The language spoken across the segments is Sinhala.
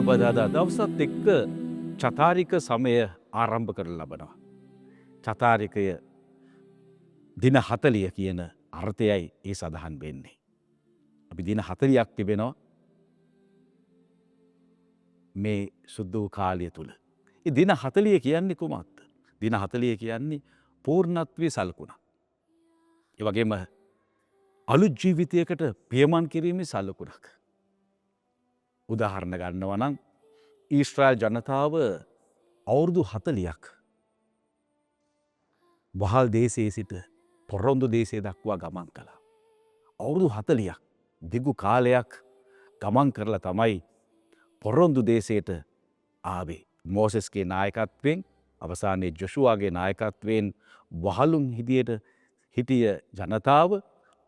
බදාදා දවසත් එක්ක චතාරික සමය ආරම්භ කර ලබනවා. චතාරිකය දින 40 කියන අර්ථයයි ඒ සඳහන් වෙන්නේ. අපි දින 40ක් තිබෙනවා මේ සුද්ධ වූ කාලය තුල. ඒ දින 40 කියන්නේ කුමක්ද? දින 40 කියන්නේ පූර්ණත්වයේ සලකුණ. ඒ වගේම අලුත් ජීවිතයකට පියමන් කිරීමේ සලකුණක්. උදාහරණ ගන්නවා නම් ඊශ්‍රායල් ජනතාව අවුරුදු 40ක් වහල් දේශයේ සිට පොරොන්දු දේශය දක්වා ගමන් කළා. අවුරුදු 40ක් දිගු කාලයක් ගමන් කරලා තමයි පොරොන්දු දේශයට ආවේ. මෝසෙස්ගේ නායකත්වයෙන් අවසානයේ ජොෂුවාගේ නායකත්වයෙන් වහලුන් හිටිය ජනතාව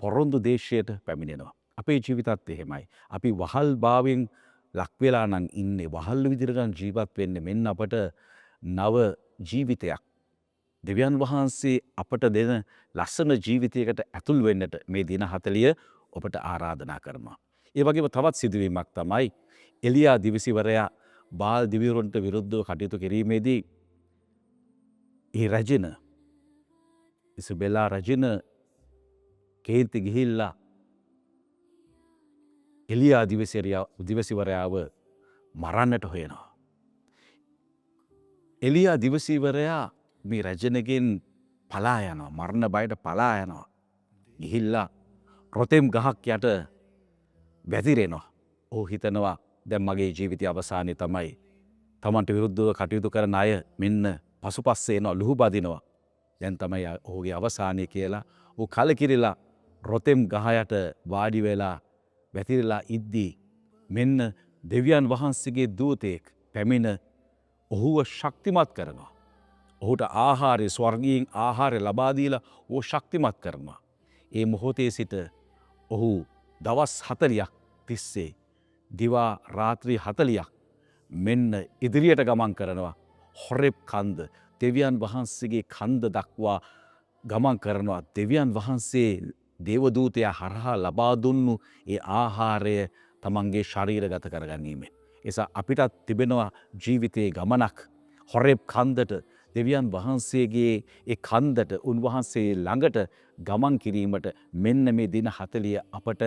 පොරොන්දු දේශයට පැමිණෙනවා. අපේ ජීවිතත් එහෙමයි. අපි වහල් භාවයෙන් ලක් වෙලා නම් ඉන්නේ වහල් විදිහට ජීවත් වෙන්නේ මෙන්න අපට නව ජීවිතයක්. දෙවියන් වහන්සේ අපට දෙන ලස්සන ජීවිතයකට ඇතුල් වෙන්නට මේ දින 40 ඔබට ආරාධනා කරනවා. ඒ වගේම තවත් සිදුවීමක් තමයි එලියා දිවිසිවරයා බාල් දිවිවරුන්ට විරුද්ධව කටයුතු කිරීමේදී ඒ රජින ඉසබෙලා රජින කේන්ති ගිහිල්ලා එලියා දිවිසිවරයාව මරන්නට හොයනවා. එලියා දිවිසිවරයා මේ රජනගෙන් පලා යනවා. මරණ බයට පලා යනවා. ගිහිල්ලා රොතෙම් ගහක් යට වැතිරෙනවා. ඔහු හිතනවා දැන් මගේ ජීවිතය අවසානයේ තමයි. තමන්ට විරුද්ධව කටයුතු කරන අය මෙන්න පසුපස්සේ එනවා ලුහු බදිනවා. දැන් තමයි ඔහුගේ අවසානය කියලා. ඔහු කලකිරිලා රොතෙම් ගහ යට වාඩි වෙලා වැතිරලා ඉද්දී මෙන්න දෙවියන් වහන්සේගේ දූතයෙක් පැමිණ ඔහුව ශක්තිමත් කරනවා. ඔහුට ආහාරය ස්වර්ගයෙන් ආහාරය ලබා දීලා ඔහු ශක්තිමත් කරනවා. ඒ මොහොතේ සිට ඔහු දවස් 40ක් තිස්සේ දිවා රාත්‍රී 40ක් මෙන්න ඉදිරියට ගමන් කරනවා. හොරෙබ් කන්ද දෙවියන් වහන්සේගේ කන්ද දක්වා ගමන් කරනවා. දෙවියන් වහන්සේ දේවදූතයා හරහා ලබා දුන්නු ඒ ආහාරය තමන්ගේ ශරීරගත කරගැනීමෙන්. එසා අපිටත් තිබෙනවා ජීවිතයේ ගමනක්. හොරෙබ් කන්දට දෙවියන් වහන්සේගේ ඒ කන්දට උන්වහන්සේ ළඟට ගමන් කිරීමට මෙන්න මේ දින 40 අපට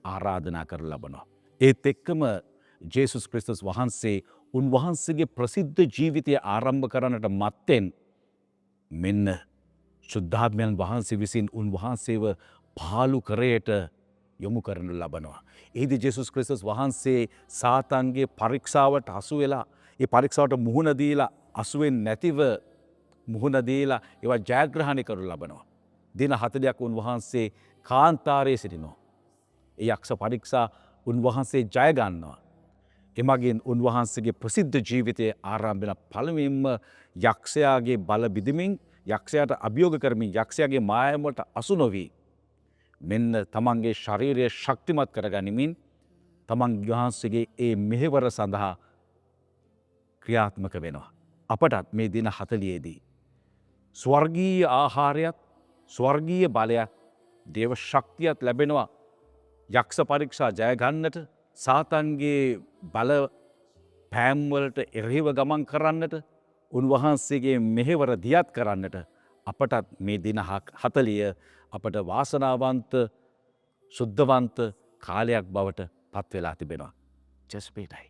ආරාධනා කර ලබනවා. ඒත් එක්කම ජේසුස් ක්‍රිස්තුස් වහන්සේ උන්වහන්සේගේ ප්‍රසිද්ධ ජීවිතය ආරම්භ කරන්නට මත්තෙන් මෙන්න ශුද්ධාත්මයන් වහන්සේ විසින් උන්වහන්සේව පාලු කරයට යොමු කරනු ලබනවා. එහිදී ජේසුස් ක්‍රිස්තුස් වහන්සේ සාතන්ගේ පරීක්ෂාවට හසු වෙලා ඒ පරීක්ෂාවට මුහුණ දීලා අසුවෙන් නැතිව මුහුණ දීලා ඒවා ජයග්‍රහණය කරනු ලබනවා. දින 40ක් උන්වහන්සේ කාන්තාරයේ සිටිනවා. ඒ යක්ෂ පරීක්ෂා උන්වහන්සේ ජය ගන්නවා. එමගින් උන්වහන්සේගේ ප්‍රසිද්ධ ජීවිතයේ ආරම්භ වෙන පළමුවෙන්ම යක්ෂයාගේ බල බිඳිමින් යක්ෂයාට අභියෝග කරමින් යක්ෂයාගේ මායාව වලට අසු නොවි මෙන්න තමන්ගේ ශරීරය ශක්තිමත් කරගනිමින් තමන් වහන්සේගේ ඒ මෙහෙවර සඳහා ක්‍රියාත්මක වෙනවා. අපටත් මේ දින 40දී ස්වර්ගීය ආහාරයත් ස්වර්ගීය බලයත් දේව ශක්තියත් ලැබෙනවා. යක්ෂ පරීක්ෂා ජය ගන්නට සාතන්ගේ බල පෑම්වලට එරෙහිව ගමන් කරන්නට උන්වහන්සේගේ මෙහෙවර දියත් කරන්නට අපටත් මේ දින 40 අපට වාසනාවන්ත සුද්ධවන්ත කාලයක් බවට පත් වෙලා තිබෙනවා. ජස්පේටයි.